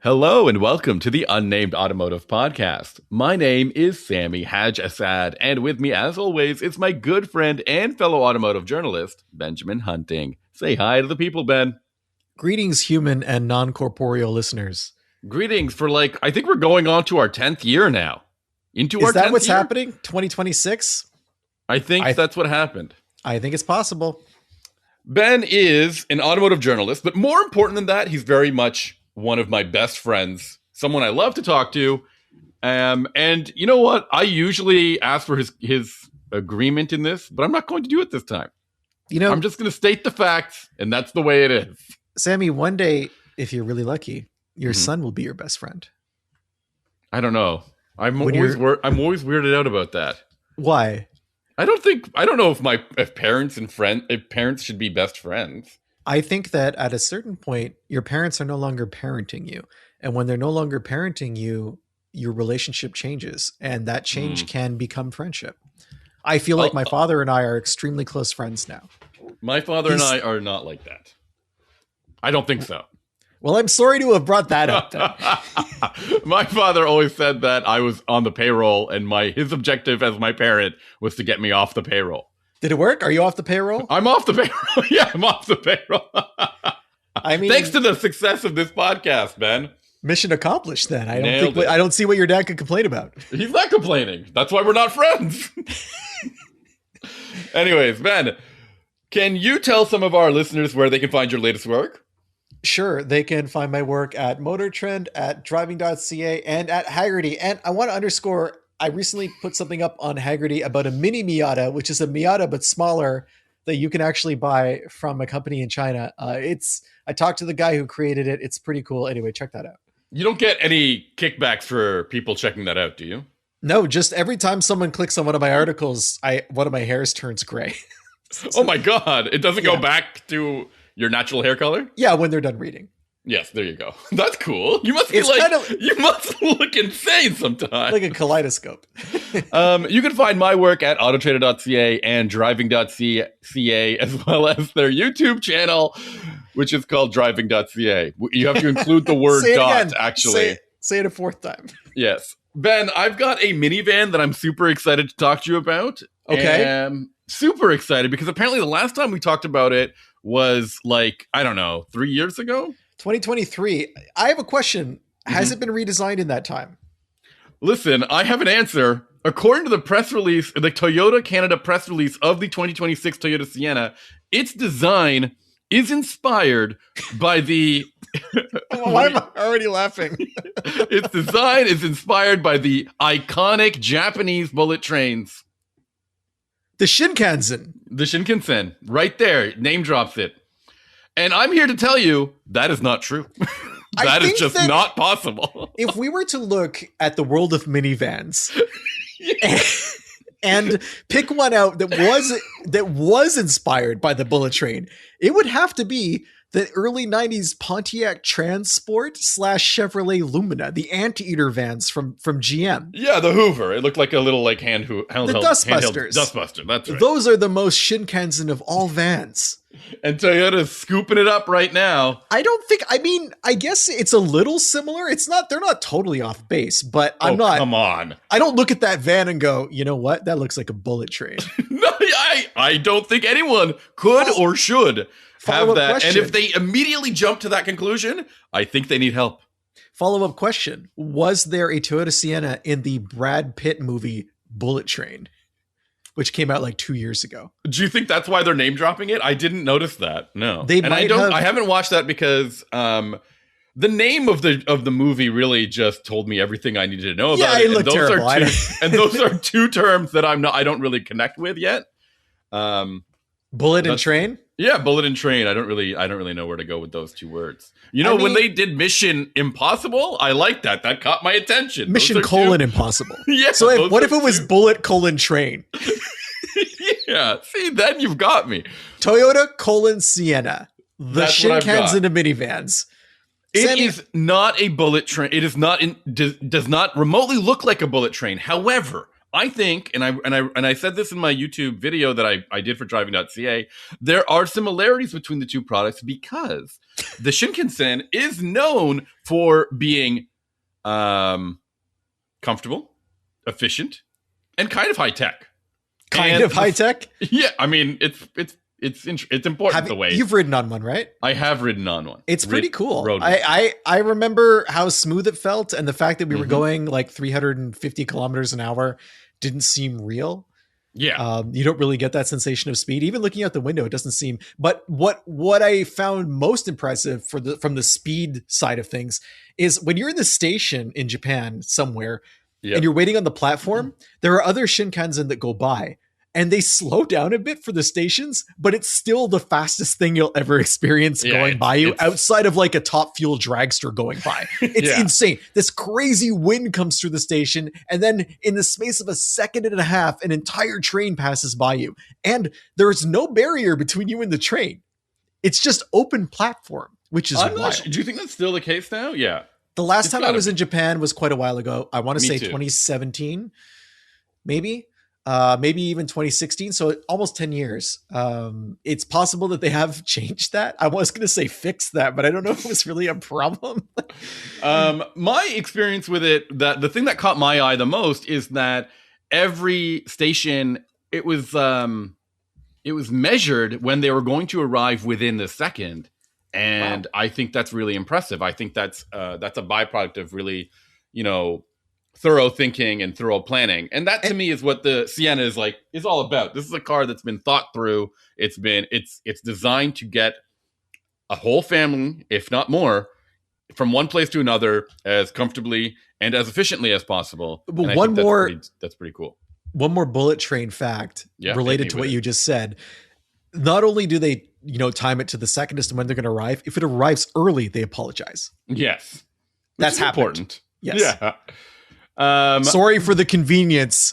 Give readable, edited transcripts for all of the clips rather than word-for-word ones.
Hello and welcome to the Unnamed Automotive Podcast. My name is Sami Assad, and with me, as always, is my good friend and fellow automotive journalist, Benjamin Hunting. Say hi to the people, Ben. Greetings, human and non-corporeal listeners. Greetings for I think we're going on to our 10th year now. Is that what's happening? 2026? I think that's what happened. I think it's possible. Ben is an automotive journalist, but more important than that, he's very much one of my best friends, someone I love to talk to. And you know what? I usually ask for his agreement in this, but I'm not going to do it this time. I'm just going to state the facts, and that's the way it is. Sammy, one day, if you're really lucky, your son will be your best friend. I don't know. I'm always weirded out about that. Why? I don't know if parents should be best friends. I think that at a certain point, your parents are no longer parenting you. And when they're no longer parenting you, your relationship changes. And that change can become friendship. I feel like my father and I are extremely close friends now. My father and I are not like that. I don't think so. Well, I'm sorry to have brought that up. My father always said that I was on the payroll, and his objective as my parent was to get me off the payroll. Did it work? Are you off the payroll? I'm off the payroll. Yeah, I'm off the payroll. I mean, thanks to the success of this podcast, Ben. Mission accomplished then. I don't see what your dad could complain about. He's not complaining. That's why we're not friends. Anyways, Ben, can you tell some of our listeners where they can find your latest work? Sure. They can find my work at Motor Trend, at driving.ca, and at Hagerty. And I want to underscore, I recently put something up on Hagerty about a mini Miata, which is a Miata but smaller, that you can actually buy from a company in China. I talked to the guy who created it. It's pretty cool. Anyway, check that out. You don't get any kickbacks for people checking that out, do you? No, just every time someone clicks on one of my articles, one of my hairs turns gray. Oh my God. It doesn't go back to your natural hair color? Yeah, when they're done reading. Yes, there you go. That's cool. You must you must look insane sometimes. Like a kaleidoscope. You can find my work at autotrader.ca and driving.ca, as well as their YouTube channel, which is called driving.ca. You have to include the word dot, again. Actually. Say it a fourth time. Yes. Ben, I've got a minivan that I'm super excited to talk to you about. Okay. Super excited because apparently the last time we talked about it was 3 years ago? 2023. I have a question. Has it been redesigned in that time? Listen, I have an answer. According to the press release, the Toyota Canada press release of the 2026 Toyota Sienna, its design is inspired by the... Why am I already laughing? Its design is inspired by the iconic Japanese bullet trains. The Shinkansen. The Shinkansen. Right there. Name drops it. And I'm here to tell you that is not true. That is just not possible. If we were to look at the world of minivans and pick one out that was inspired by the bullet train, it would have to be the early 90s Pontiac Transport / Chevrolet Lumina, the anteater vans from GM. Yeah, the Hoover. It looked like a little handheld. The Dustbusters. Dustbuster, that's right. Those are the most Shinkansen of all vans. And Toyota's scooping it up right now. I guess it's a little similar. They're not totally off base, but come on. I don't look at that van and go, you know what? That looks like a bullet train. No, I don't think anyone could or should have that. Question. And if they immediately jump to that conclusion, I think they need help. Follow-up question. Was there a Toyota Sienna in the Brad Pitt movie Bullet Train, which came out 2 years ago? Do you think that's why they're name dropping it? I didn't notice that. No. I haven't watched that because the name of the movie really just told me everything I needed to know about it. It looked terrible. And those are two terms that I don't really connect with yet. Bullet and train? Yeah, bullet and train. I don't really know where to go with those two words. When they did Mission Impossible, I liked that. That caught my attention. Mission : Impossible. Yeah. So what if it was bullet : train? Yeah. See, then you've got me. Toyota : Sienna. The Shinkansen of minivans. It is not a bullet train. It is not does not remotely look like a bullet train. However, I think, and I said this in my YouTube video that I did for driving.ca, there are similarities between the two products because the Shinkansen is known for being comfortable, efficient, and kind of high tech. Kind of high tech? Yeah, I mean it's important the way. You've ridden on one, right? I have ridden on one. It's pretty cool. I remember how smooth it felt, and the fact that we were going like 350 kilometers an hour didn't seem real. Yeah. You don't really get that sensation of speed. Even looking out the window, it doesn't seem. But what I found most impressive from the speed side of things is when you're in the station in Japan somewhere, and you're waiting on the platform, there are other Shinkansen that go by. And they slow down a bit for the stations, but it's still the fastest thing you'll ever experience going by you outside of like a top fuel dragster going by. It's insane. This crazy wind comes through the station, and then in the space of a second and a half, an entire train passes by you. And there's no barrier between you and the train. It's just open platform, which is wild. Do you think that's still the case now? Yeah. The last time I was in Japan was quite a while ago. I want to say 2017, maybe. Maybe even 2016. So almost 10 years. It's possible that they have changed that. I was going to say fix that, but I don't know if it was really a problem. My experience with it, the thing that caught my eye the most is that every station, it was measured when they were going to arrive within the second. And wow. I think that's really impressive. I think that's a byproduct of really, thorough thinking and thorough planning. And that to me is what the Sienna is all about. This is a car that's been thought through. It's designed to get a whole family, if not more, from one place to another as comfortably and as efficiently as possible. But that's pretty cool. One more bullet train fact related to what you just said. Not only do they, time it to the second as to when they're going to arrive, if it arrives early, they apologize. Yes. That's important. Yes. Yeah. Sorry for the convenience.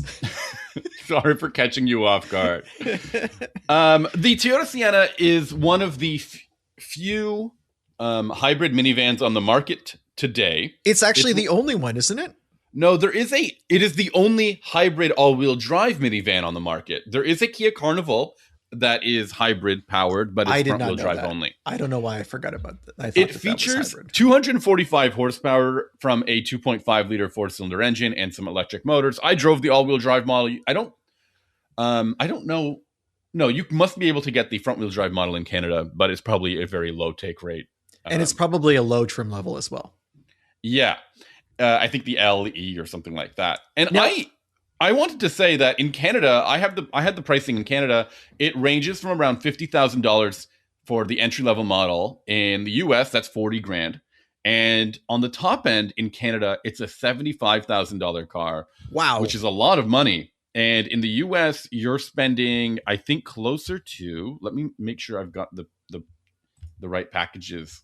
Sorry for catching you off guard. The Toyota Sienna is one of the few hybrid minivans on the market today. It's actually the only one, isn't it? No, it is the only hybrid all-wheel drive minivan on the market. There is a Kia Carnival that is hybrid powered, but it's front-wheel drive only. I don't know why I forgot about that. It features 245 horsepower from a 2.5 liter four-cylinder engine and some electric motors. I drove the all-wheel drive model. I don't know. No, you must be able to get the front-wheel drive model in Canada, but it's probably a very low take rate. And it's probably a low trim level as well. Yeah. I think the LE or something like that. And now, I wanted to say that in Canada, I had the pricing in Canada. It ranges from around $50,000 for the entry level model. In the US, that's $40,000, and on the top end in Canada, it's a $75,000 car. Wow, which is a lot of money. And in the US, you're spending, I think, closer to. Let me make sure I've got the right packages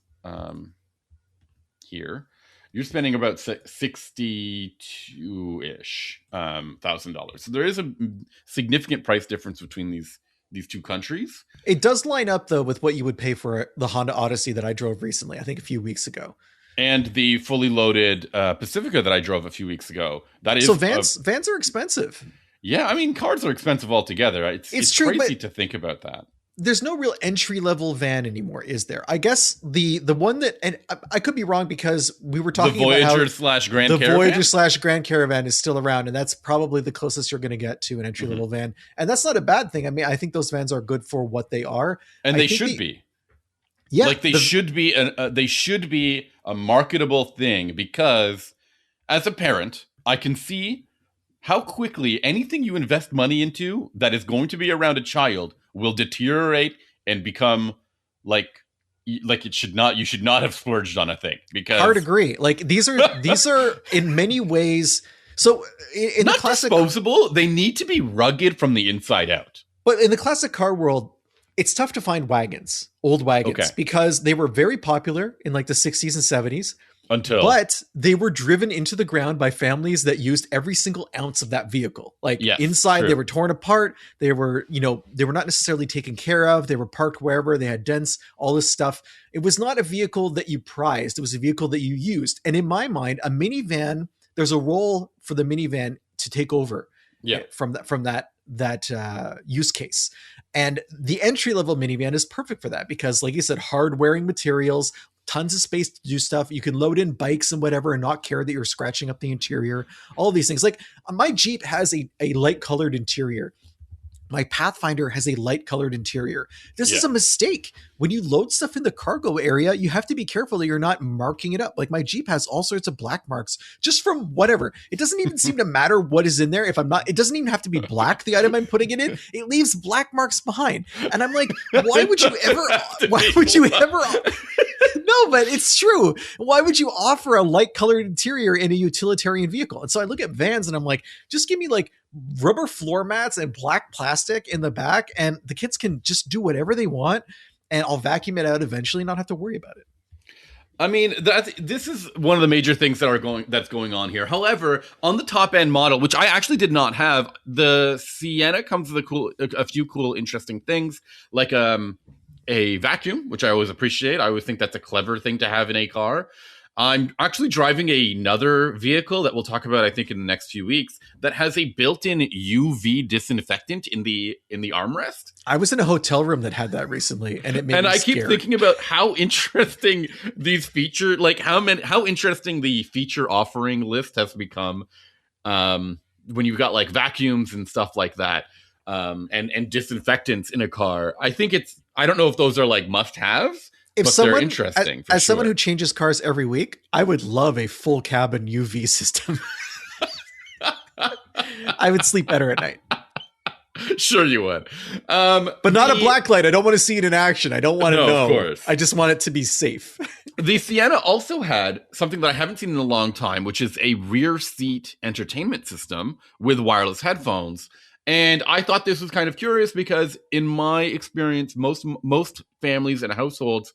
here. You're spending about $62-ish $1,000. So there is a significant price difference between these two countries. It does line up though with what you would pay for the Honda Odyssey that I drove recently, I think a few weeks ago. And the fully loaded Pacifica that I drove a few weeks ago. That is so vans are expensive. Yeah, I mean cars are expensive altogether. It's true, crazy to think about that. There's no real entry level van anymore, is there? I guess the one that, and I could be wrong because we were talking about how the Voyager Grand Caravan is still around, and that's probably the closest you're going to get to an entry level van, and that's not a bad thing. I mean, I think those vans are good for what they are, and they should be. Yeah, like they should be a marketable thing, because as a parent, I can see how quickly anything you invest money into that is going to be around a child will deteriorate and become like it should not. You should not have splurged on a thing, because hard agree. Like these are in many ways. So in not the classic disposable, they need to be rugged from the inside out. But in the classic car world, it's tough to find old wagons, because they were very popular in like the 60s and 70s. But they were driven into the ground by families that used every single ounce of that vehicle. Like inside, true. They were torn apart. They were not necessarily taken care of. They were parked wherever. They had dents, all this stuff. It was not a vehicle that you prized. It was a vehicle that you used. And in my mind, a minivan, there's a role for the minivan to take over. Yeah. from that use case. And the entry level minivan is perfect for that because, like you said, hard wearing materials, tons of space to do stuff. You can load in bikes and whatever and not care that you're scratching up the interior. All these things. Like my Jeep has a light colored interior. My Pathfinder has a light colored interior. This is a mistake. When you load stuff in the cargo area, you have to be careful that you're not marking it up. Like my Jeep has all sorts of black marks just from whatever. It doesn't even seem to matter what is in there. If I'm not, it doesn't even have to be black, the item I'm putting it in. It leaves black marks behind. And I'm like, why would you ever, no, but it's true. Why would you offer a light colored interior in a utilitarian vehicle? And so I look at vans and I'm like, just give me like rubber floor mats and black plastic in the back, and the kids can just do whatever they want, and I'll vacuum it out eventually and not have to worry about it. I mean, this is one of the major things that's going on here. However, on the top end model, which I actually did not have, the Sienna comes with a few cool, interesting things, like a vacuum, which I always appreciate. I always think that's a clever thing to have in a car. I'm actually driving another vehicle that we'll talk about, I think, in the next few weeks, that has a built-in UV disinfectant in the armrest. I was in a hotel room that had that recently, and it made me scared. Keep thinking about how interesting these feature, like how interesting the feature offering list has become when you've got like vacuums and stuff like that, and disinfectants in a car. I don't know if those are like must-haves. But they're interesting. As someone who changes cars every week, I would love a full cabin UV system. I would sleep better at night. Sure you would. But not a black light. I don't want to see it in action. I don't want to know. Of course. I just want it to be safe. The Sienna also had something that I haven't seen in a long time, which is a rear seat entertainment system with wireless headphones. And I thought this was kind of curious because in my experience, most families and households,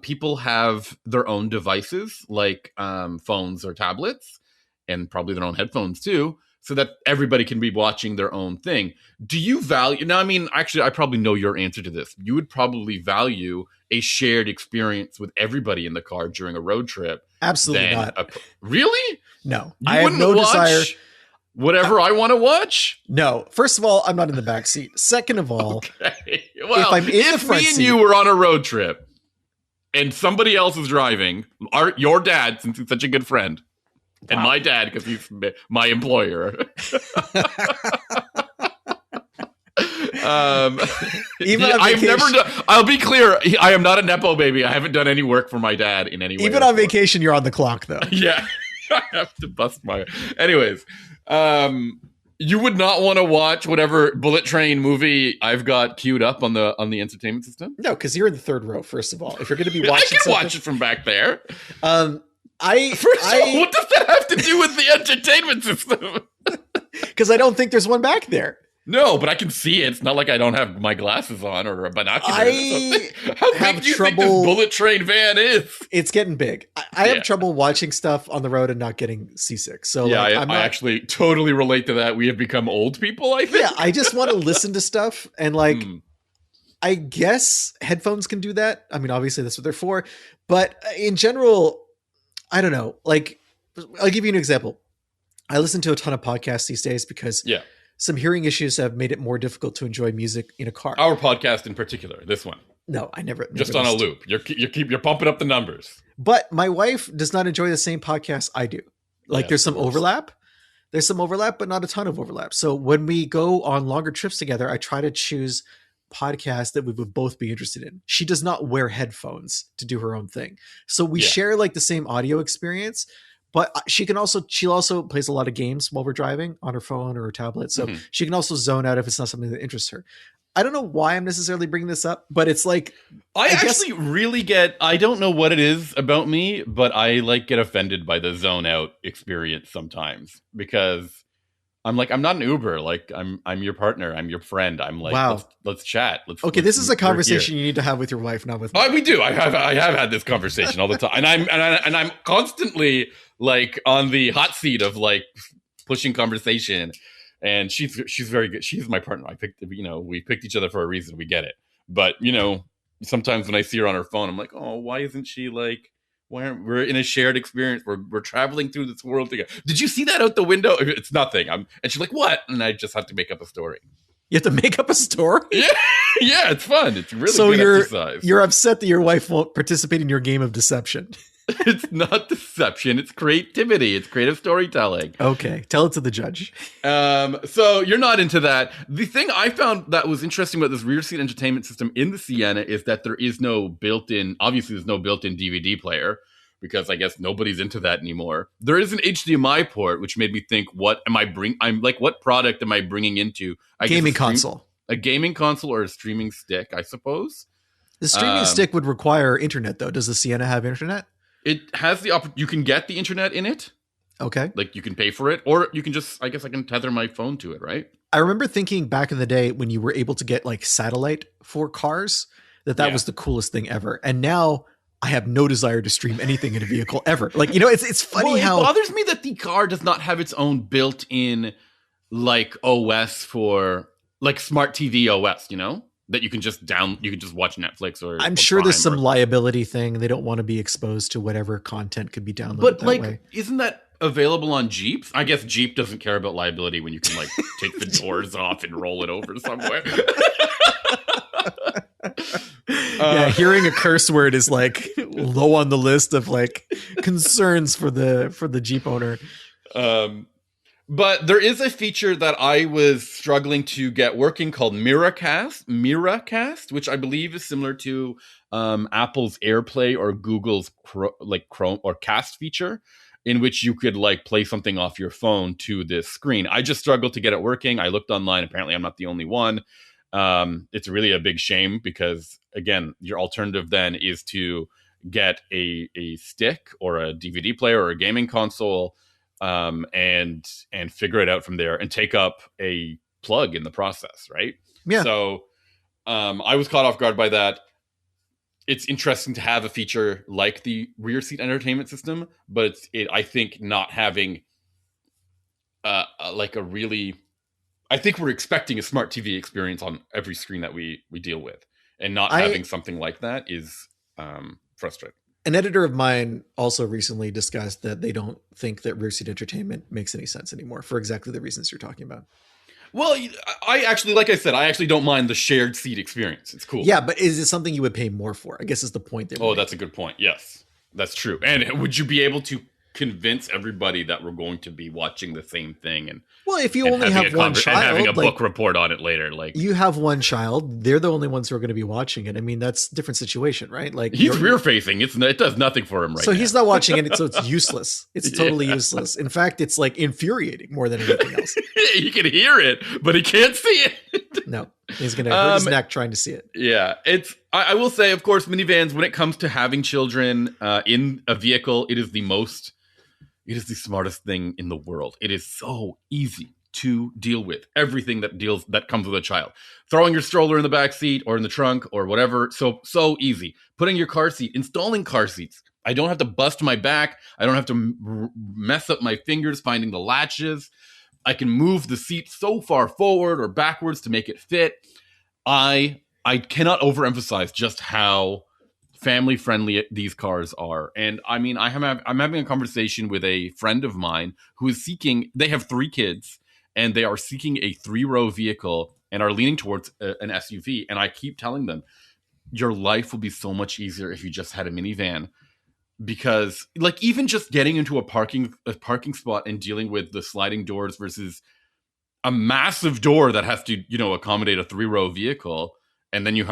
people have their own devices like phones or tablets, and probably their own headphones too, so that everybody can be watching their own thing. Do you value, now I mean, actually I probably know your answer to this. You would probably value a shared experience with everybody in the car during a road trip. Absolutely not. Really? No. I have no desire. Whatever I want to watch? No. First of all, I'm not in the back seat. Second of all, okay. Well, if I'm in the front me and seat, you were on a road trip and somebody else is driving, your dad, since he's such a good friend, and my dad, because he's my employer. I've never done, I'll be clear, I am not a Nepo baby. I haven't done any work for my dad in any way. Even on vacation, you're on the clock, though. Yeah. I have to bust my... Anyways, you would not want to watch whatever bullet train movie I've got queued up on the entertainment system? No, because you're in the third row, first of all. If you're going to be watching I can watch it from back there. First of all, what does that have to do with the entertainment system? Because I don't think there's one back there. No, but I can see it. It's not like I don't have my glasses on or a binocular. How big do you think this bullet train van is? It's getting big. I have trouble watching stuff on the road and not getting seasick. So yeah, I actually totally relate to that. We have become old people, I think. Yeah, I just want to listen to stuff. And I guess headphones can do that. I mean, obviously that's what they're for. But in general, I don't know. Like, I'll give you an example. I listen to a ton of podcasts these days because some hearing issues have made it more difficult to enjoy music in a car. Our podcast in particular, this one. No, I never. Just on a loop. You're pumping up the numbers. But my wife does not enjoy the same podcasts I do. Like there's some overlap. There's some overlap, but not a ton of overlap. So when we go on longer trips together, I try to choose podcasts that we would both be interested in. She does not wear headphones to do her own thing. So we share like the same audio experience. But she'll also plays a lot of games while we're driving on her phone or her tablet. So she can also zone out if it's not something that interests her. I don't know why I'm necessarily bringing this up, but it's like, I don't know what it is about me, but I get offended by the zone out experience sometimes because I'm like, I'm not an Uber. Like I'm your partner. I'm your friend. I'm like, wow. Let's chat. This is a conversation you need to have with your wife, not with me. We do. I have had this conversation all the time. And I'm constantly like on the hot seat of like pushing conversation. And she's very good. She's my partner. We picked each other for a reason. We get it. But, sometimes when I see her on her phone, I'm like, oh, why isn't she like we're in a shared experience. We're traveling through this world together. Did you see that out the window? It's nothing. And she's like, what? And I just have to make up a story. You have to make up a story? Yeah, yeah, it's fun. It's really so good exercise. You're upset that your wife won't participate in your game of deception. It's not deception. It's creativity. It's creative storytelling. Okay, tell it to the judge. So you're not into that. The thing I found that was interesting about this rear seat entertainment system in the Sienna is that there's no built-in DVD player, because I guess nobody's into that anymore. There is an HDMI port, which made me think, what product am I bringing into? Gaming console. A gaming console or a streaming stick, I suppose. The streaming stick would require internet, though. Does the Sienna have internet? It has you can get the internet in it. Okay. Like you can pay for it, or you can just, I guess I can tether my phone to it, right? I remember thinking back in the day when you were able to get like satellite for cars, that was the coolest thing ever. And now I have no desire to stream anything in a vehicle ever. Like, it's funny how it bothers me that the car does not have its own built-in like OS for like smart TV OS, that you can just watch Netflix or I'm sure there's some liability thing. They don't want to be exposed to whatever content could be downloaded. But that way. Isn't that available on Jeeps? I guess Jeep doesn't care about liability when you can like take the doors off and roll it over somewhere. Hearing a curse word is like low on the list of like concerns for the Jeep owner. But there is a feature that I was struggling to get working called Miracast, which I believe is similar to Apple's AirPlay or Google's Chrome or Cast feature, in which you could like play something off your phone to this screen. I just struggled to get it working. I looked online. Apparently, I'm not the only one. It's really a big shame because, again, your alternative then is to get a stick or a DVD player or a gaming console, and figure it out from there and take up a plug in the process, right? Yeah. So I was caught off guard by that. It's interesting to have a feature like the rear seat entertainment system, but I think not having I think we're expecting a smart TV experience on every screen that we deal with, and not having something like that is frustrating. An editor of mine also recently discussed that they don't think that rear seat entertainment makes any sense anymore for exactly the reasons you're talking about. Well, I actually, like I said, I actually don't mind the shared seat experience. It's cool. Yeah, but is it something you would pay more for? I guess is the point. That's a good point. Yes, that's true. And would you be able to convince everybody that we're going to be watching the same thing? And if you only have one child, and having a book report on it later, like you have one child, they're the only ones who are going to be watching it. I mean, that's a different situation, right? Like he's rear facing; it does nothing for him right now. So he's not watching it, so it's useless. It's totally useless. In fact, it's like infuriating more than anything else. He can hear it, but he can't see it. No, he's going to hurt his neck trying to see it. Yeah, I will say, of course, minivans, when it comes to having children in a vehicle, it is the smartest thing in the world. It is so easy to deal with everything that comes with a child. Throwing your stroller in the back seat or in the trunk or whatever. So easy. Putting your car seat, installing car seats. I don't have to bust my back. I don't have to mess up my fingers finding the latches. I can move the seat so far forward or backwards to make it fit. I cannot overemphasize just how family friendly these cars are. And I mean, I'm having a conversation with a friend of mine who is they have 3 kids and they are seeking a 3-row vehicle and are leaning towards an SUV. And I keep telling them, your life will be so much easier if you just had a minivan, because like even just getting into a parking spot and dealing with the sliding doors versus a massive door that has to, accommodate a 3-row vehicle. And then you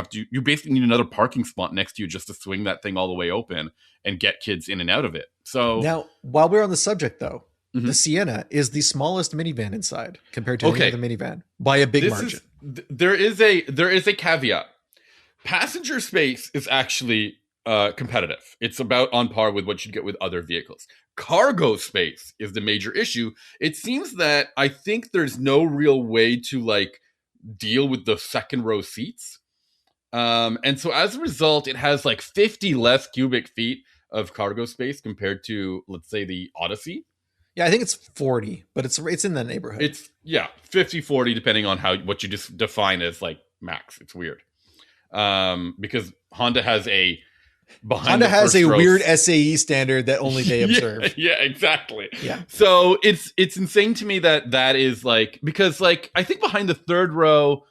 basically need another parking spot next to you just to swing that thing all the way open and get kids in and out of it. So now, while we're on the subject, though, the Sienna is the smallest minivan inside compared to any other minivan by a big margin. There is a caveat. Passenger space is actually competitive. It's about on par with what you'd get with other vehicles. Cargo space is the major issue. It seems that I think there's no real way to like deal with the second row seats. And so as a result, it has like 50 less cubic feet of cargo space compared to, let's say, the Odyssey. Yeah, I think it's 40, but it's in that neighborhood. It's 50, 40, depending on what you just define as like max. It's weird. Because Honda has a behind Honda the has first a row. weird SAE standard that only they Yeah, observe. yeah, exactly. Yeah. So it's insane to me that that is like, because like I think behind the third row,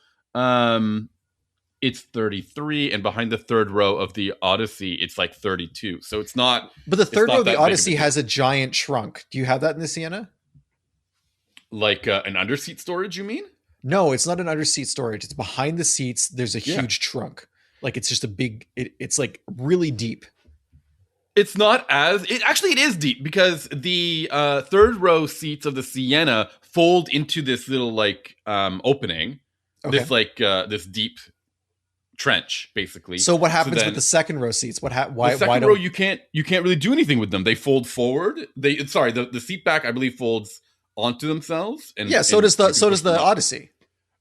it's 33, and behind the third row of the Odyssey, it's like 32. So But the it's third row not of the that big of a Odyssey deal. has a giant trunk. Do you have that in the Sienna? Like an underseat storage, you mean? No, it's not an under seat storage. It's behind the seats. There's a Yeah. huge trunk. Like it's just a big. It's like really deep. It's not as it actually it is deep, because the third row seats of the Sienna fold into this little like opening, Okay. this like this deep trench basically. So what happens then with the second row seats? Why? the Why second don't? row you can't really do anything with them. They fold forward. The seat back I believe folds onto themselves, and Yeah. So and does the you can push them up. Odyssey.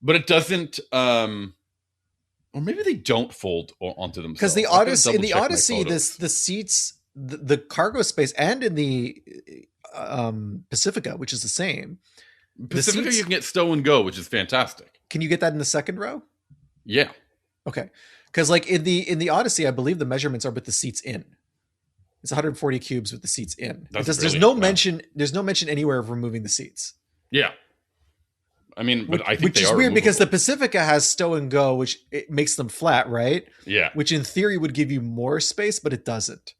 But it doesn't. Or maybe they don't fold onto themselves. Because the I gotta Odyssey in the double-check my Odyssey, photos. the seats, the cargo space, and in the Pacifica, which is the same. Pacifica seats- you can get stow and go, which is fantastic. Can you get that in the second row? Yeah. Okay. Because like in the Odyssey, I believe the measurements are with the seats in. It's 140 cubes with the seats in. That's There's brilliant. no Wow. mention. There's no mention anywhere of removing the seats. Yeah. I mean, but I think Which they is are weird because the removable. Pacifica has stow and go, which it makes them flat, right? Yeah. Which in theory would give you more space, but it doesn't.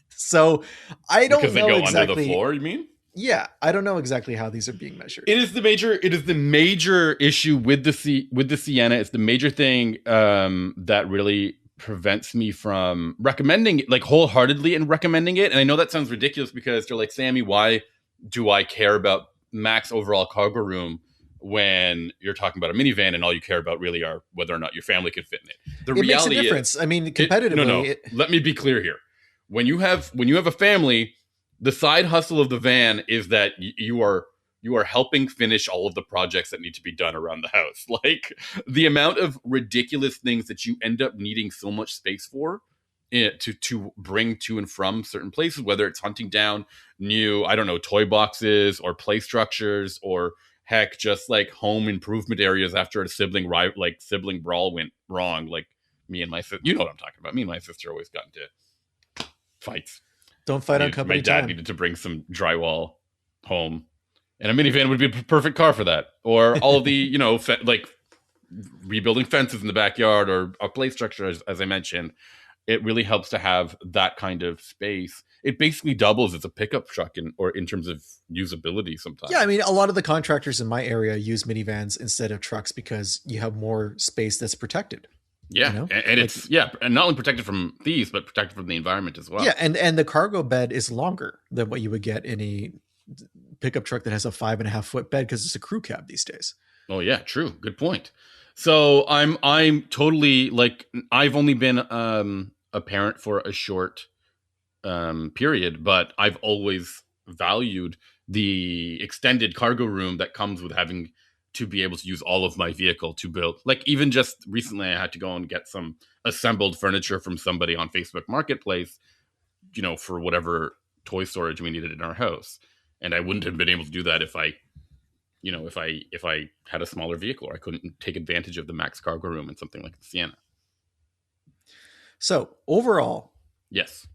So I don't Because they know go exactly. under the floor, you mean? Yeah, I don't know exactly how these are being measured. It is the major issue with the Sienna. It's the major thing that really prevents me from recommending it, like wholeheartedly and recommending it. And I know that sounds ridiculous because they're like, Sammy, why do I care about max overall cargo room when you're talking about a minivan and all you care about really are whether or not your family can fit in it? The It makes a reality difference. I mean, is, competitively, Let me be clear here. When you have a family, the side hustle of the van is that you are helping finish all of the projects that need to be done around the house. Like the amount of ridiculous things that you end up needing so much space for to bring to and from certain places, whether it's hunting down new, I don't know, toy boxes or play structures, or heck, just like home improvement areas after a sibling brawl went wrong. Like me and my sister, you know what I'm talking about. Me and my sister always got into fights. don't fight on company My dad time. needed to bring some drywall home, and a minivan would be a perfect car for that. Or all of the, like rebuilding fences in the backyard or a play structure, as I mentioned. It really helps to have that kind of space. It basically doubles as a pickup truck in terms of usability sometimes. Yeah, I mean, a lot of the contractors in my area use minivans instead of trucks because you have more space that's protected. Yeah, you know? and it's and not only protected from thieves, but protected from the environment as well. Yeah, and the cargo bed is longer than what you would get in a pickup truck that has a 5.5 foot bed because it's a crew cab these days. Oh yeah, true. Good point. So I'm totally like, I've only been a parent for a short period, but I've always valued the extended cargo room that comes with having to be able to use all of my vehicle to build. Like even just recently I had to go and get some assembled furniture from somebody on Facebook Marketplace, for whatever toy storage we needed in our house. And I wouldn't have been able to do that if I had a smaller vehicle, or I couldn't take advantage of the max cargo room in something like the Sienna. So overall, Yes.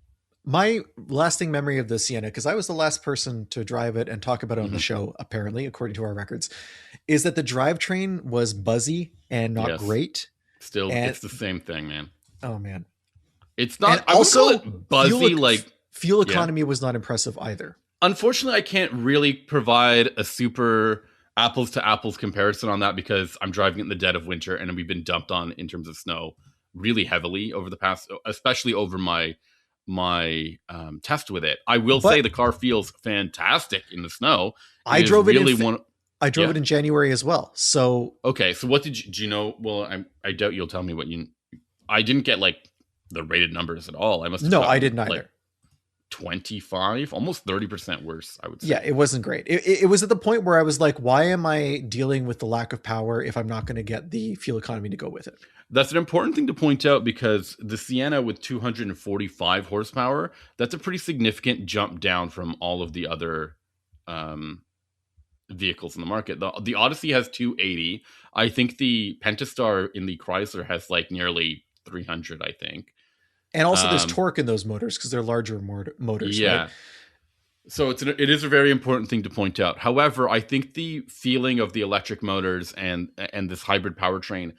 my lasting memory of the Sienna, because I was the last person to drive it and talk about it on the show, apparently, according to our records, is that the drivetrain was buzzy and not Yes. great. Still, And- it's the same thing, man. Oh man! It's not. And I would call also, it buzzy. fuel economy was not impressive either. Unfortunately, I can't really provide a super apples to apples comparison on that because I'm driving it in the dead of winter, and we've been dumped on in terms of snow really heavily over the past, especially over my test with it. I will say the car feels fantastic in the snow. I drove it. I drove Yeah. it in January as well. So Okay, so what did you do? You know? Well, I doubt you'll tell me what you. I didn't get like the rated numbers at all. I must. Have no, gotten, I didn't either. Like 25, almost 30% worse, I would say. Yeah, it wasn't great. It was at the point where I was like, why am I dealing with the lack of power if I'm not going to get the fuel economy to go with it? That's an important thing to point out because the Sienna with 245 horsepower, that's a pretty significant jump down from all of the other vehicles in the market. The Odyssey has 280. I think the Pentastar in the Chrysler has like nearly 300, I think. And also there's Um, torque in those motors because they're larger motors, right? yeah. So it is a very important thing to point out. However, I think the feeling of the electric motors and this hybrid powertrain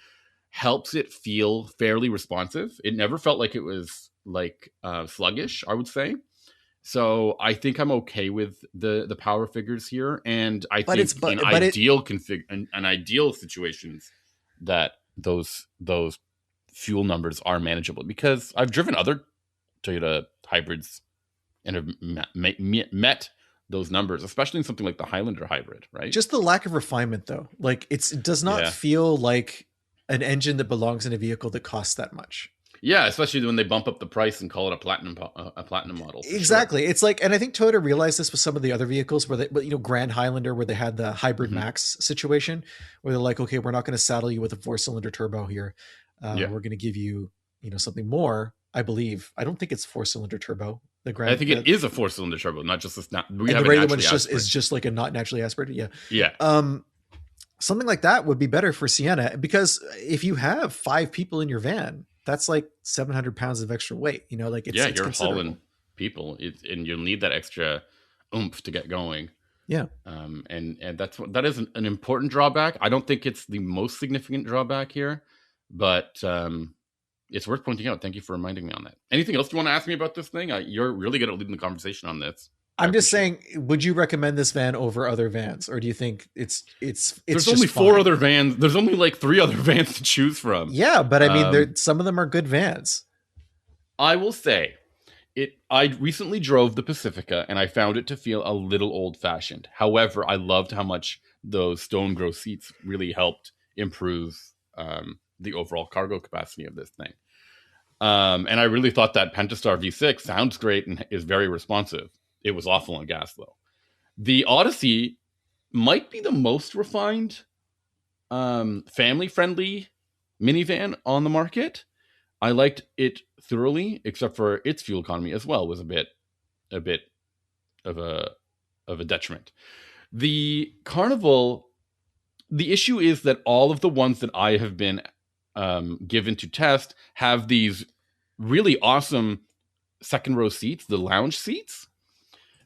helps it feel fairly responsive. It never felt like it was like sluggish, I would say. So I think I'm okay with the power figures here, and I But it's think in but it ideal in ideal situations that those fuel numbers are manageable, because I've driven other Toyota hybrids and have met those numbers, especially in something like the Highlander hybrid, right? just the lack of refinement though. Like it does not Yeah. feel like an engine that belongs in a vehicle that costs that much. Yeah, especially when they bump up the price and call it a platinum model. For Exactly. It's like, and I think Toyota realized this with some of the other vehicles where but Grand Highlander, where they had the hybrid Mhm. max situation where they're like, okay, we're not going to saddle you with a 4-cylinder turbo here. Yeah. We're going to give you, something more, I believe. I don't think it's 4-cylinder turbo. The I Grand, think it is a four-cylinder turbo, not just this. We and have the it regular one naturally is aspirated. just like a not naturally aspirated. Yeah. Yeah. Something like that would be better for Sienna, because if you have 5 people in your van, that's like 700 pounds of extra weight. Like it's You're considerable. hauling people, and you'll need that extra oomph to get going. Yeah. And that is an important drawback. I don't think it's the most significant drawback here, but it's worth pointing out. Thank you for reminding me on that. Anything else you want to ask me about this thing? You're really good at leading the conversation on this. I'm just saying, would you recommend this van over other vans, or do you think it's There's just only 4 fine? other vans. There's only like 3 other vans to choose from. Yeah, but I mean, some of them are good vans. I will say I recently drove the Pacifica and I found it to feel a little old-fashioned. However, I loved how much those stone grow seats really helped improve the overall cargo capacity of this thing. And I really thought that Pentastar V6 sounds great and is very responsive. It was awful on gas, though. The Odyssey might be the most refined, family-friendly minivan on the market. I liked it thoroughly, except for its fuel economy as well was a bit of a detriment. The Carnival, the issue is that all of the ones that I have been given to test have these really awesome second row seats, the lounge seats,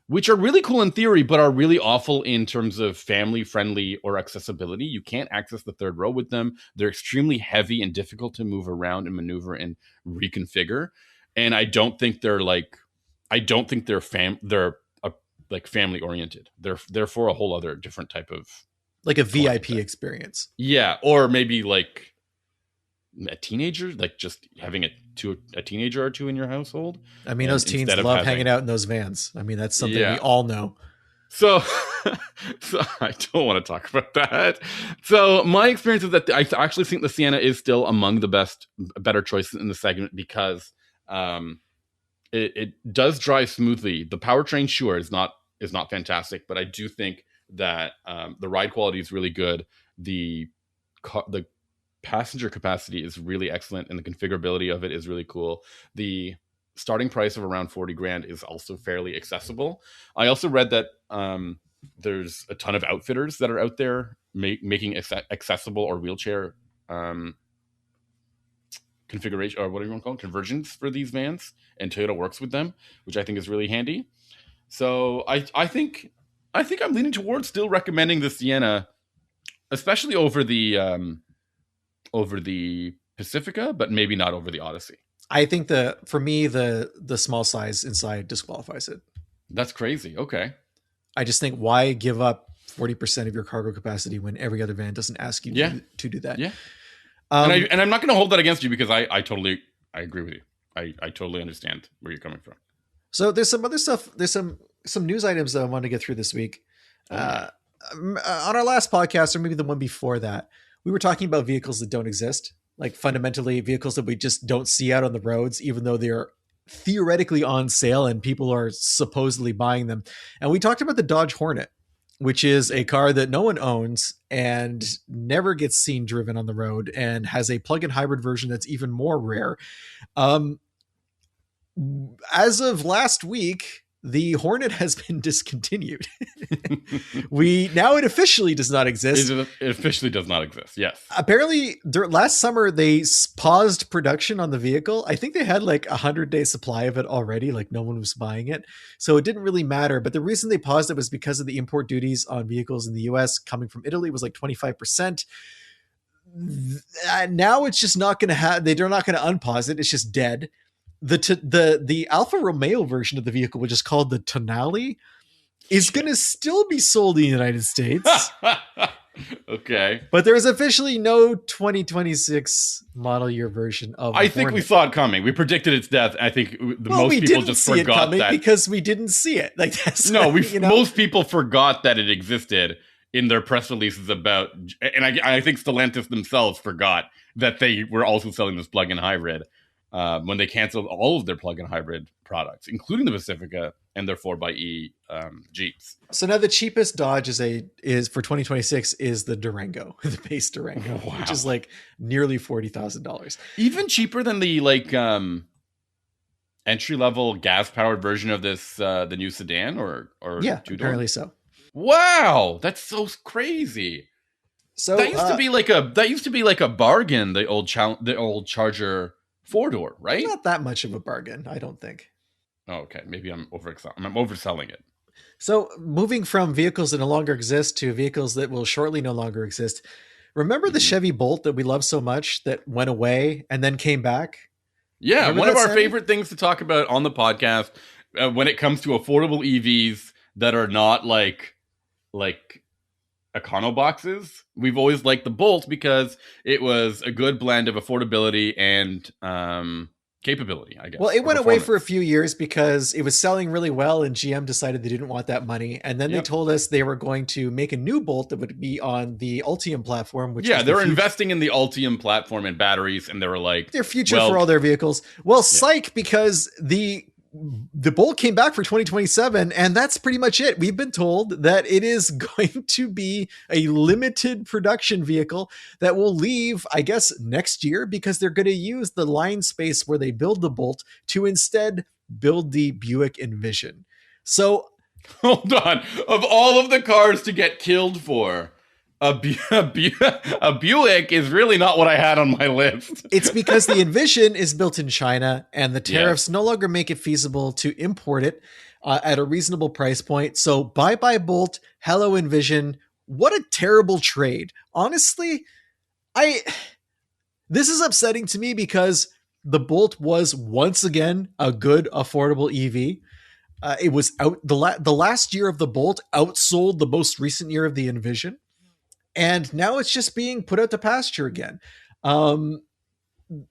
which are really cool in theory, but are really awful in terms of family friendly or accessibility. You can't access the third row with them. They're extremely heavy and difficult to move around and maneuver and reconfigure. And I don't think they're family oriented. They're for a whole other different type of, like a VIP experience. yeah, or maybe like a teenager, like just having a teenager or two in your household. I mean, those teens love hanging out in those vans. I mean, that's something we all know. So I don't want to talk about that. So my experience is that I actually think the Sienna is still among the better choices in the segment, because it does drive smoothly. The powertrain, sure, is not fantastic, but I do think that the ride quality is really good. The passenger capacity is really excellent, and the configurability of it is really cool. The starting price of around 40 grand is also fairly accessible. I also read that there's a ton of outfitters that are out there making accessible or wheelchair configuration, or what do you want to call it, conversions for these vans, and Toyota works with them, which I think is really handy. So I think I'm leaning towards still recommending the Sienna, especially over the Pacifica, but maybe not over the Odyssey. I think for me, the small size inside disqualifies it. That's crazy. Okay. I just think, why give up 40% of your cargo capacity when every other van doesn't ask you to do that? Yeah. And I'm not going to hold that against you, because I totally agree with you. I totally understand where you're coming from. So there's some other stuff. There's some news items that I want to get through this week. On our last podcast, or maybe the one before that, we were talking about vehicles that don't exist, like fundamentally vehicles that we just don't see out on the roads, even though they're theoretically on sale and people are supposedly buying them. And we talked about the Dodge Hornet, which is a car that no one owns and never gets seen driven on the road, and has a plug-in hybrid version that's even more rare. As of last week, the Hornet has been discontinued. It officially does not exist. It officially does not exist. Yes. Apparently, last summer they paused production on the vehicle. I think they had like 100-day supply of it already. Like no one was buying it, so it didn't really matter. But the reason they paused it was because of the import duties on vehicles in the U.S. coming from Italy was like 25%. Now it's just not going to have. They're not going to unpause it. It's just dead. The Alfa Romeo version of the vehicle, which is called the Tonale, is going to still be sold in the United States. Okay. But there is officially no 2026 model year version of I think Hornet. we saw it coming. We predicted its death. I think most people just forgot that. Because we didn't see it. Like that's most people forgot that it existed in their press releases about, and I think Stellantis themselves forgot that they were also selling this plug-in hybrid. When they canceled all of their plug-in hybrid products, including the Pacifica and their 4xe Jeeps. So now the cheapest Dodge is for 2026 is the Durango, the base Durango, which is like nearly $40,000. Even cheaper than the entry-level gas-powered version of this, the new sedan, or yeah, two-door? Apparently so. Wow, that's so crazy. So that used to be like a bargain. The old Charger 4-door, right? Not that much of a bargain, I don't think. Oh, okay, maybe I'm overselling it. So moving from vehicles that no longer exist to vehicles that will shortly no longer exist. Remember the Chevy Bolt that we love so much that went away and then came back? Yeah, Remember one of our Sami? favorite things to talk about on the podcast when it comes to affordable EVs that are not like econo boxes. We've always liked the Bolt because it was a good blend of affordability and capability, I guess. Well, it went away for a few years because it was selling really well and GM decided they didn't want that money. And then they told us they were going to make a new Bolt that would be on the Ultium platform. Which they were investing in the Ultium platform and batteries, and they were like... their future for all their vehicles. Well, psych, because the Bolt came back for 2027, and that's pretty much it. We've been told that it is going to be a limited production vehicle that will leave, I guess, next year, because they're going to use the line space where they build the Bolt to instead build the Buick Envision. So, hold on. Of all of the cars to get killed for, a Buick is really not what I had on my list. It's because the Envision is built in China and the tariffs no longer make it feasible to import it at a reasonable price point. So bye-bye Bolt, hello Envision. What a terrible trade. Honestly, this is upsetting to me because the Bolt was once again a good, affordable EV. It was the last year of the Bolt outsold the most recent year of the Envision. And now it's just being put out to pasture again.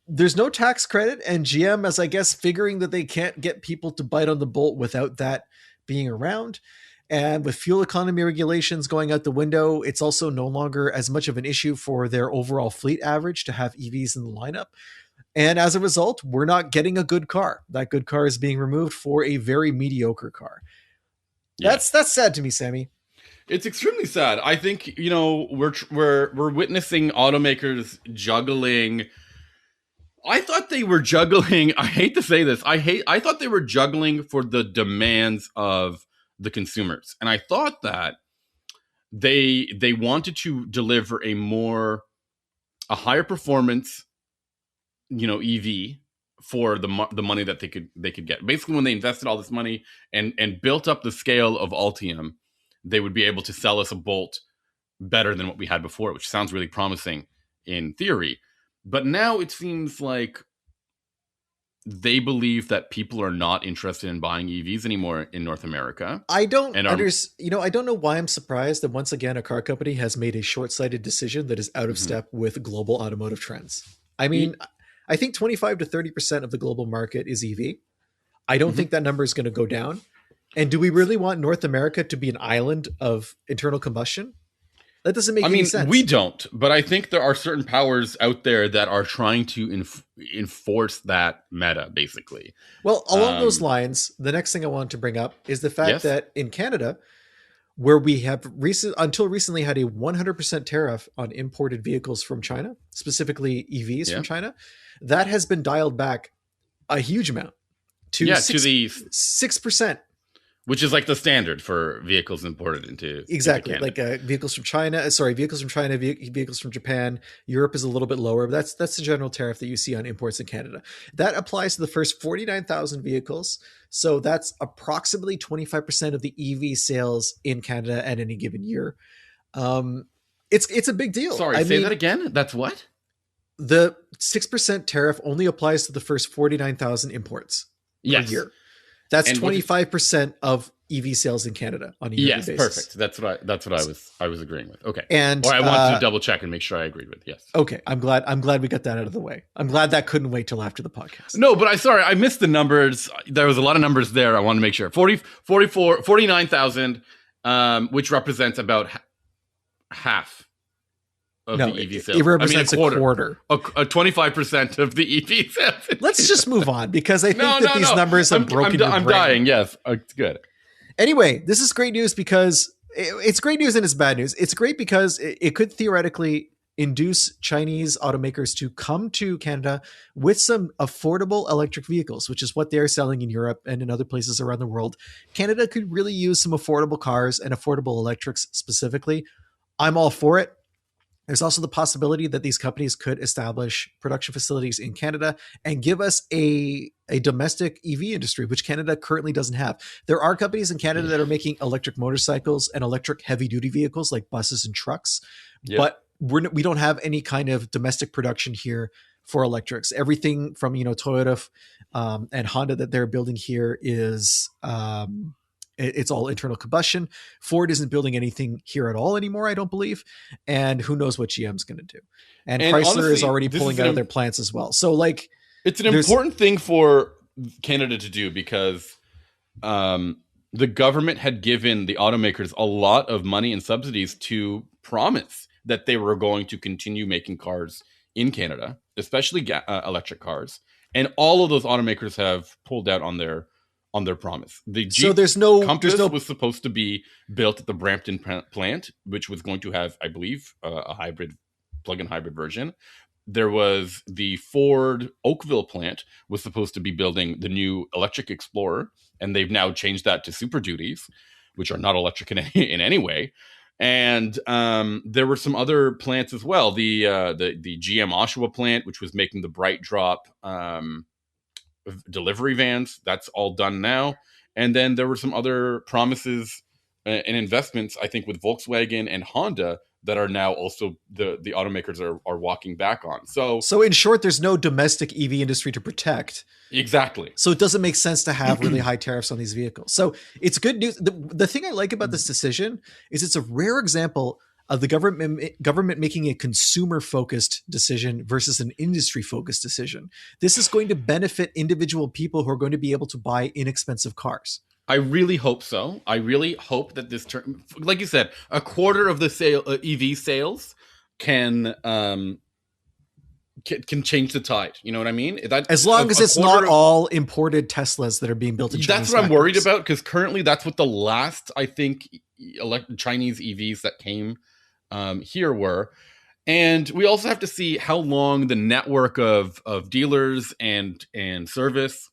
There's no tax credit, and GM is, I guess, figuring that they can't get people to bite on the Bolt without that being around. And with fuel economy regulations going out the window, it's also no longer as much of an issue for their overall fleet average to have EVs in the lineup. And as a result, we're not getting a good car. That good car is being removed for a very mediocre car. Yeah. That's sad to me, Sami. It's extremely sad. I think, we're witnessing automakers juggling. I thought they were juggling. I hate to say this. I thought they were juggling for the demands of the consumers. And I thought that they wanted to deliver a higher performance, EV for the money that they could get. Basically, when they invested all this money and built up the scale of Ultium, they would be able to sell us a Bolt better than what we had before, which sounds really promising in theory. But now it seems like they believe that people are not interested in buying EVs anymore in North America. I don't I don't know why I'm surprised that once again a car company has made a short-sighted decision that is out of step with global automotive trends. I mean, I think 25 to 30% of the global market is EV. I don't think that number is going to go down. And do we really want North America to be an island of internal combustion? That doesn't make any sense. We don't, but I think there are certain powers out there that are trying to enforce that meta, basically. Well, along those lines, the next thing I want to bring up is the fact that in Canada, where we have until recently had a 100% tariff on imported vehicles from China, specifically EVs from China, that has been dialed back a huge amount to 6%. which is like the standard for vehicles imported into Exactly, Canada. like vehicles from China. Sorry, vehicles from China, vehicles from Japan. Europe is a little bit lower, but that's the general tariff that you see on imports in Canada. That applies to the first 49,000 vehicles. So that's approximately 25% of the EV sales in Canada at any given year. It's a big deal. Sorry, say that again. That's what? The 6% tariff only applies to the first 49,000 imports per year. That's 25% of EV sales in Canada on a yearly basis. Perfect. That's what I was agreeing with. Okay. And I wanted to double check and make sure I agreed with. Yes. Okay. I'm glad we got that out of the way. I'm glad that couldn't wait till after the podcast. No, but I missed the numbers. There was a lot of numbers there. I wanted to make sure. 49,000, which represents about half of the EV sales. It represents a quarter. A 25% of the EV sales. Let's just move on because I think these numbers have broken your brain. I'm dying. Yes. It's good. Anyway, this is great news because it's great news and it's bad news. It's great because it could theoretically induce Chinese automakers to come to Canada with some affordable electric vehicles, which is what they're selling in Europe and in other places around the world. Canada could really use some affordable cars and affordable electrics specifically. I'm all for it. There's also the possibility that these companies could establish production facilities in Canada and give us a domestic EV industry, which Canada currently doesn't have. There are companies in Canada that are making electric motorcycles and electric heavy-duty vehicles like buses and trucks, but we don't have any kind of domestic production here for electrics. Everything from Toyota and Honda that they're building here is it's all internal combustion. Ford isn't building anything here at all anymore, I don't believe. And who knows what GM's going to do. And Chrysler honestly, is already pulling out of their plants as well. So it's an important thing for Canada to do because the government had given the automakers a lot of money and subsidies to promise that they were going to continue making cars in Canada, especially electric cars. And all of those automakers have pulled out on their promise. The Jeep Compass was supposed to be built at the Brampton plant, which was going to have, I believe, a plug-in hybrid version. There was the Ford Oakville plant was supposed to be building the new electric Explorer, and they've now changed that to Super Duties, which are not electric in any way. And there were some other plants as well. The GM Oshawa plant, which was making the Bright Drop delivery vans, that's all done now. And then there were some other promises and investments, I think, with Volkswagen and Honda that are now also the automakers are walking back on. So in short, there's no domestic EV industry to protect. Exactly. So it doesn't make sense to have really high tariffs on these vehicles. So it's good news. The thing I like about this decision is it's a rare example of the government making a consumer-focused decision versus an industry-focused decision. This is going to benefit individual people who are going to be able to buy inexpensive cars. I really hope so. I really hope that this term, like you said, a quarter of the EV sales can change the tide. You know what I mean? As long as it's not all imported Teslas that are being built in Chinese That's what I'm worried about, because currently that's what the last, I think, Chinese EVs that came here were. And we also have to see how long the network of dealers and service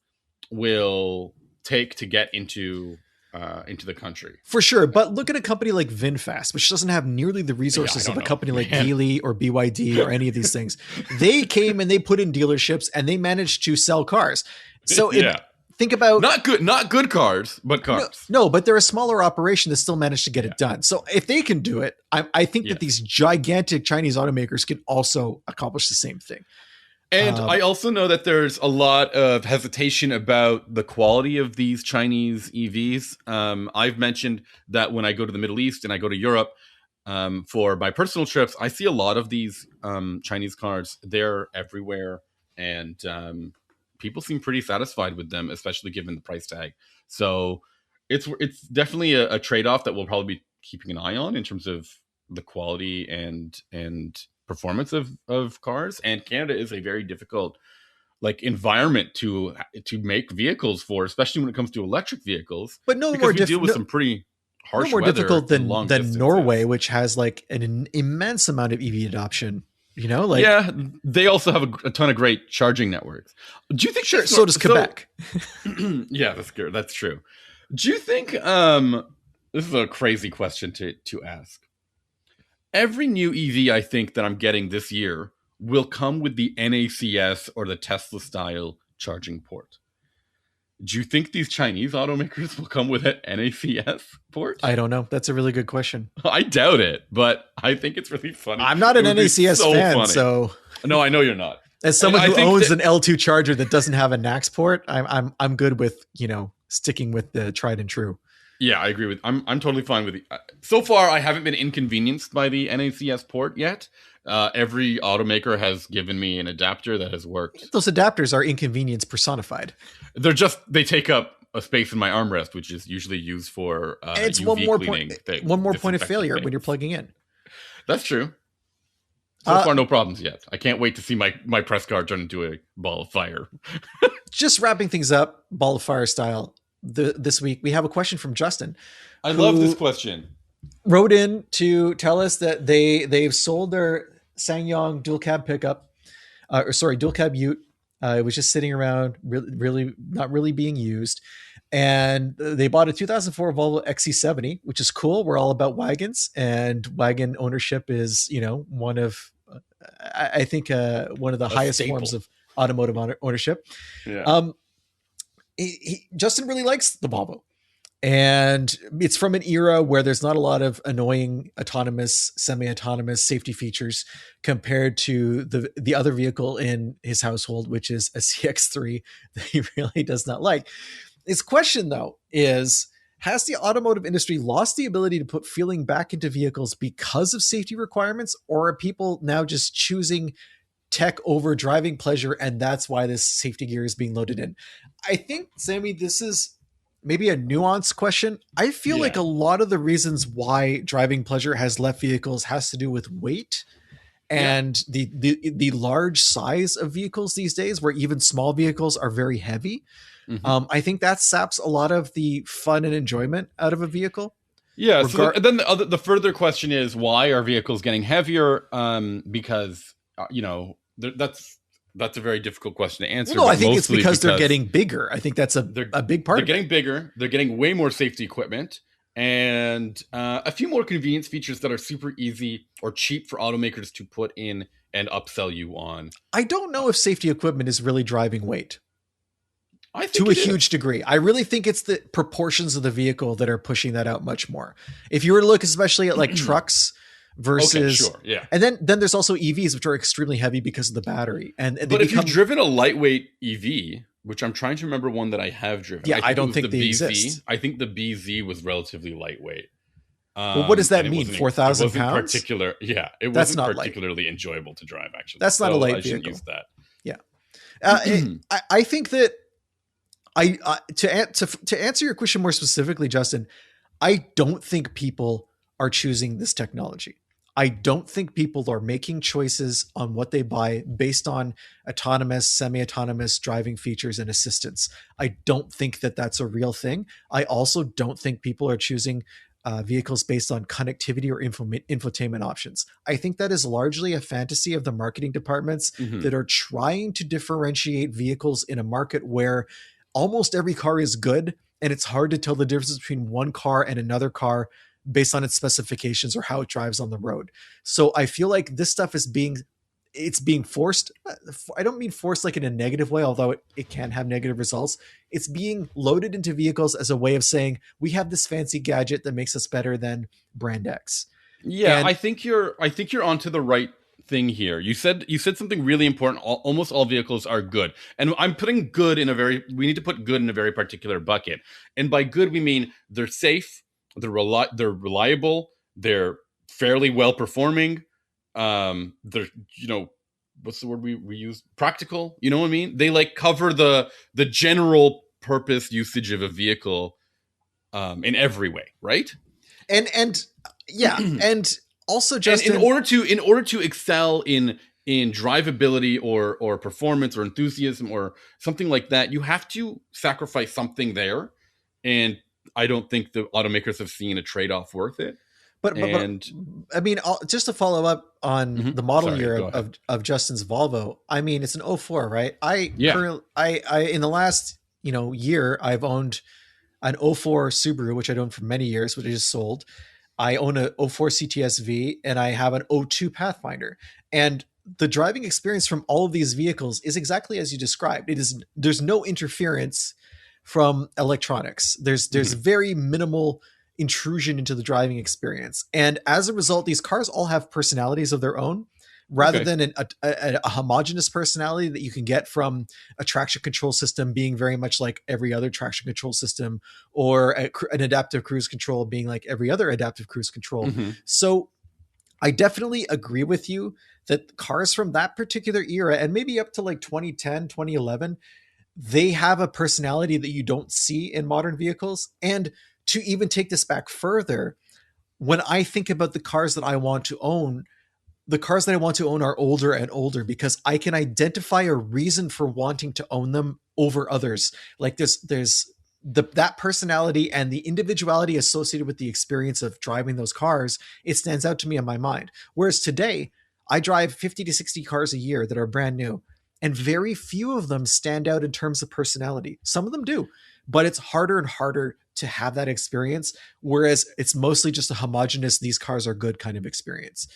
will take to get into the country. For sure. But look at a company like VinFast, which doesn't have nearly the resources of a company like Geely or BYD or any of these things. They came and they put in dealerships and they managed to sell cars. So think about not good cars, but cars. No, but they're a smaller operation that still managed to get it done. So if they can do it, I think that these gigantic Chinese automakers can also accomplish the same thing. And I also know that there's a lot of hesitation about the quality of these Chinese EVs. I've mentioned that when I go to the Middle East and I go to Europe for my personal trips, I see a lot of these Chinese cars. They're everywhere, and people seem pretty satisfied with them, especially given the price tag. So it's definitely a trade-off that we'll probably be keeping an eye on in terms of the quality and performance of cars. And Canada is a very difficult environment to make vehicles for, especially when it comes to electric vehicles. But no more deal with some pretty harsh more weather difficult than Norway, which has an immense amount of EV adoption. They also have a ton of great charging networks. Do you think? Sure. So does Quebec. Yeah, that's true. Do you think this is a crazy question to ask. Every new EV I think that I'm getting this year will come with the NACS or the Tesla style charging port. Do you think these Chinese automakers will come with an NACS port? I don't know. That's a really good question. I doubt it, but I think it's really funny. I'm not an NACS fan, so no, I know you're not. As someone who owns an L2 charger that doesn't have a NACS port, I'm good with sticking with the tried and true. Yeah, I agree with. I'm totally fine with it. So far, I haven't been inconvenienced by the NACS port yet. Every automaker has given me an adapter that has worked. Those adapters are inconvenience personified. They take up a space in my armrest, which is usually used for it's UV one more point of failure when you're plugging in. That's true. So far, no problems yet. I can't wait to see my press card turn into a ball of fire. Just wrapping things up, ball of fire style. This week, we have a question from Justin. I love this question. Wrote in to tell us that they've sold their SsangYong dual cab pickup, dual cab Ute. It was just sitting around, really not really being used. And they bought a 2004 Volvo XC70, which is cool. We're all about wagons, and wagon ownership is, one of, I think, one of the highest staple. forms of automotive ownership. Yeah. Justin really likes the Volvo, and it's from an era where there's not a lot of annoying autonomous, semi-autonomous safety features compared to the other vehicle in his household, which is a CX-3 that he really does not like. His question, though, is, has the automotive industry lost the ability to put feeling back into vehicles because of safety requirements, or are people now just choosing tech over driving pleasure, and that's why this safety gear is being loaded in? I think, Sammy, this is maybe a nuanced question. I feel like a lot of the reasons why driving pleasure has left vehicles has to do with weight and the large size of vehicles these days, where even small vehicles are very heavy. Mm-hmm. I think that saps a lot of the fun and enjoyment out of a vehicle. Yeah. So then the further question is, why are vehicles getting heavier? Because that's a very difficult question to answer. No, I think it's because they're getting bigger. I think that's a big part. They're getting bigger. They're getting way more safety equipment and a few more convenience features that are super easy or cheap for automakers to put in and upsell you on. I don't know if safety equipment is really driving weight. I think to a huge degree. I really think it's the proportions of the vehicle that are pushing that out much more. If you were to look especially at like trucks versus, okay, sure, yeah. And then there's also EVs, which are extremely heavy because of the battery. But if you've driven a lightweight EV, which I'm trying to remember one that I have driven. Yeah, I don't think they exist. I think the BZ was relatively lightweight. Well, what does that mean? 4,000 pounds? It wasn't particularly enjoyable to drive, actually. That's not a light vehicle. I shouldn't use that. Yeah. I think that to answer your question more specifically, Justin, I don't think people are choosing this technology. I don't think people are making choices on what they buy based on autonomous, semi-autonomous driving features and assistance. I don't think that that's a real thing. I also don't think people are choosing vehicles based on connectivity or infotainment options. I think that is largely a fantasy of the marketing departments that are trying to differentiate vehicles in a market where almost every car is good, and it's hard to tell the difference between one car and another car based on its specifications or how it drives on the road. So I feel like this stuff is being forced. I don't mean forced like in a negative way, although it can have negative results. It's being loaded into vehicles as a way of saying, we have this fancy gadget that makes us better than brand X. Yeah, I think you're onto the right thing here. You said something really important. Almost all vehicles are good, and I'm putting good in we need to put good in a very particular bucket. And by good, we mean they're safe, they're reliable, they're fairly well performing. They're, what's the word we use? Practical. You know what I mean? They like cover the general purpose usage of a vehicle in every way, right? And yeah, and also, Justin, in order to excel in drivability or performance or enthusiasm or something like that, you have to sacrifice something there. And I don't think the automakers have seen a trade-off worth it. But I mean, just to follow up on the model year of Justin's Volvo, I mean, it's an 04, right? I in the last year, I've owned an '04 Subaru, which I owned for many years, which I just sold. I own a '04 CTSV, and I have an '02 Pathfinder. And the driving experience from all of these vehicles is exactly as you described. There's no interference from electronics. There's very minimal intrusion into the driving experience. And as a result, these cars all have personalities of their own rather Okay. than a homogenous personality that you can get from a traction control system being very much like every other traction control system, or an adaptive cruise control being like every other adaptive cruise control. Mm-hmm. So I definitely agree with you that cars from that particular era, and maybe up to like 2010, 2011, they have a personality that you don't see in modern vehicles. And to even take this back further, when I think about the cars that I want to own, the cars that I want to own are older and older because I can identify a reason for wanting to own them over others. Like there's that personality and the individuality associated with the experience of driving those cars. It stands out to me in my mind. Whereas today, I drive 50 to 60 cars a year that are brand new, and very few of them stand out in terms of personality. Some of them do, but it's harder and harder to have that experience. Whereas it's mostly just a homogenous, these cars are good kind of experience.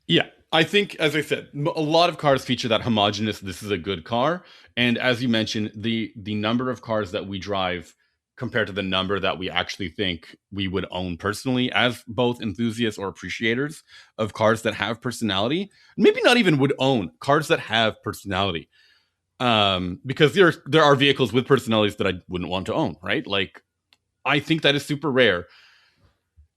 Yeah, I think, as I said, a lot of cars feature that homogeneous. This is a good car, and as you mentioned, the number of cars that we drive compared to the number that we actually think we would own personally, as both enthusiasts or appreciators of cars that have personality, maybe not even would own cars that have personality, because there are vehicles with personalities that I wouldn't want to own, right? Like, I think that is super rare.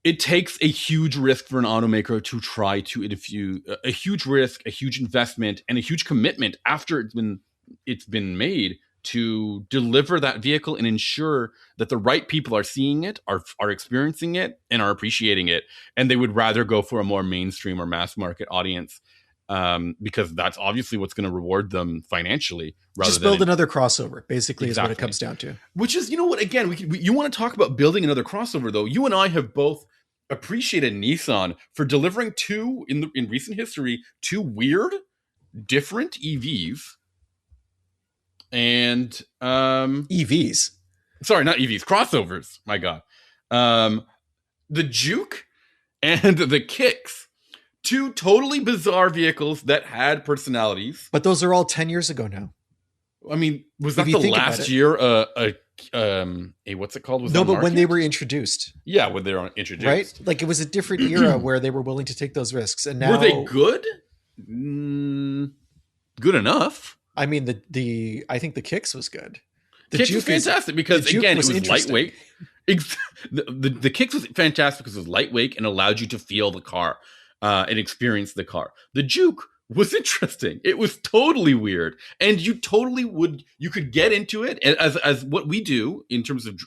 It takes a huge risk for an automaker to try to infuse a huge risk, a huge investment, and a huge commitment after it's been made to deliver that vehicle and ensure that the right people are seeing it, are experiencing it, and are appreciating it. And they would rather go for a more mainstream or mass market audience, because that's obviously what's going to reward them financially. Just build another crossover, basically, Exactly. is what it comes down to. Which is, you know what, again, you want to talk about building another crossover, though. You and I have both appreciated Nissan for delivering in recent history, two weird, different EVs. And EVs. Sorry, not EVs, crossovers. My God. The Juke and the Kicks. Two totally bizarre vehicles that had personalities. But those are all 10 years ago now. I mean, was that the last year what's it called? No, but when they were introduced. Yeah, when they were introduced. Right? Like, it was a different era where they were willing to take those risks. And now, were they good? Good enough. I mean, I think the Kicks was good. The Kicks was fantastic because, again, it was lightweight. The Kicks was fantastic because it was lightweight and allowed you to feel the car and experience the car. The Juke was interesting. It was totally weird. And you could get into it as what we do in terms of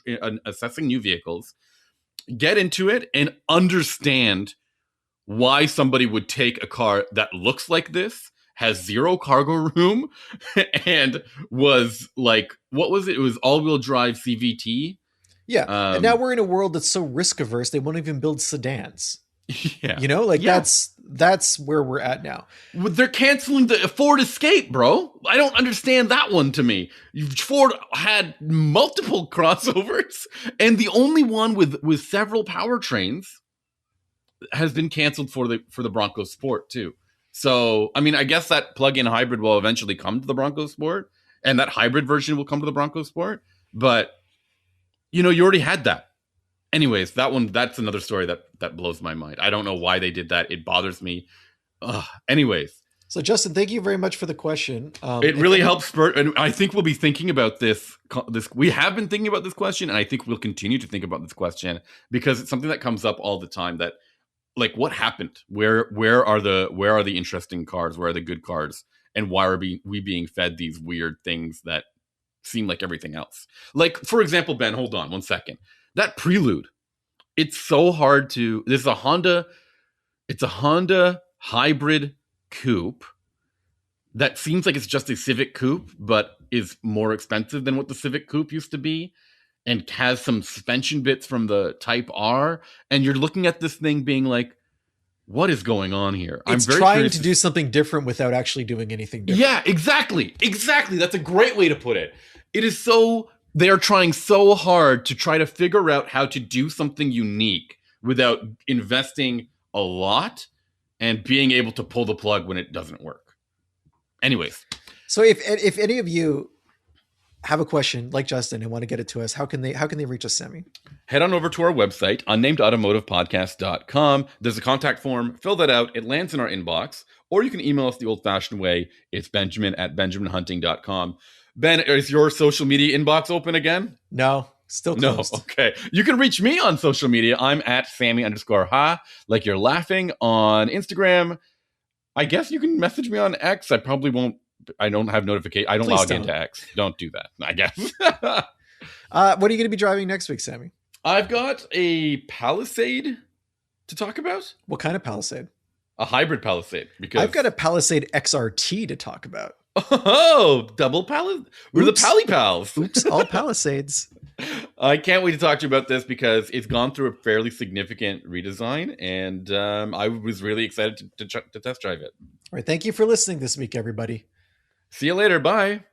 assessing new vehicles, get into it and understand why somebody would take a car that looks like this, has zero cargo room, and was like, what was it? It was all-wheel drive CVT. Yeah. And now we're in a world that's so risk averse, they won't even build sedans. Yeah. You know, like that's where we're at now. They're canceling the Ford Escape, bro. I don't understand that one to me. Ford had multiple crossovers, and the only one with several powertrains has been canceled for the Bronco Sport too. So, I mean, I guess that plug-in hybrid will eventually come to the Bronco Sport, and that hybrid version will come to the Bronco Sport. But, you already had that. Anyways, that's another story that blows my mind. I don't know why they did that. It bothers me. Anyways. So, Justin, thank you very much for the question. It really helps spur, and I think we'll be thinking about this. We have been thinking about this question, and I think we'll continue to think about this question because it's something that comes up all the time. That, like, what happened? Where are the interesting cars? Where are the good cars? And why are we being fed these weird things that seem like everything else? Like, for example, Ben, hold on one second. That Prelude, it's so hard to. This is a Honda. It's a Honda hybrid coupe that seems like it's just a Civic coupe, but is more expensive than what the Civic coupe used to be, and has some suspension bits from the Type R. And you're looking at this thing being like, what is going on here? It's trying to do something different without actually doing anything different. Yeah, exactly. That's a great way to put it. It is so they are trying so hard to try to figure out how to do something unique without investing a lot and being able to pull the plug when it doesn't work. Anyways. So if any of you have a question like Justin and want to get it to us, how can they reach us, Sami? Head on over to our website, unnamedautomotivepodcast.com. There's a contact form. Fill that out. It lands in our inbox. Or you can email us the old-fashioned way. It's benjamin@benjaminhunting.com. Ben, is your social media inbox open again? No, still closed. No, okay. You can reach me on social media. I'm at Sami_ha, like you're laughing, on Instagram. I guess you can message me on X. I probably won't. I don't have notification. I don't log into X. Don't do that, I guess. What are you going to be driving next week, Sami? I've got a Palisade to talk about. What kind of Palisade? A hybrid Palisade. Because I've got a Palisade XRT to talk about. Oh, double Palisade. We're the Pally Pals. Oops, all Palisades. I can't wait to talk to you about this because it's gone through a fairly significant redesign, and I was really excited to test drive it. All right, thank you for listening this week, everybody. See you later. Bye.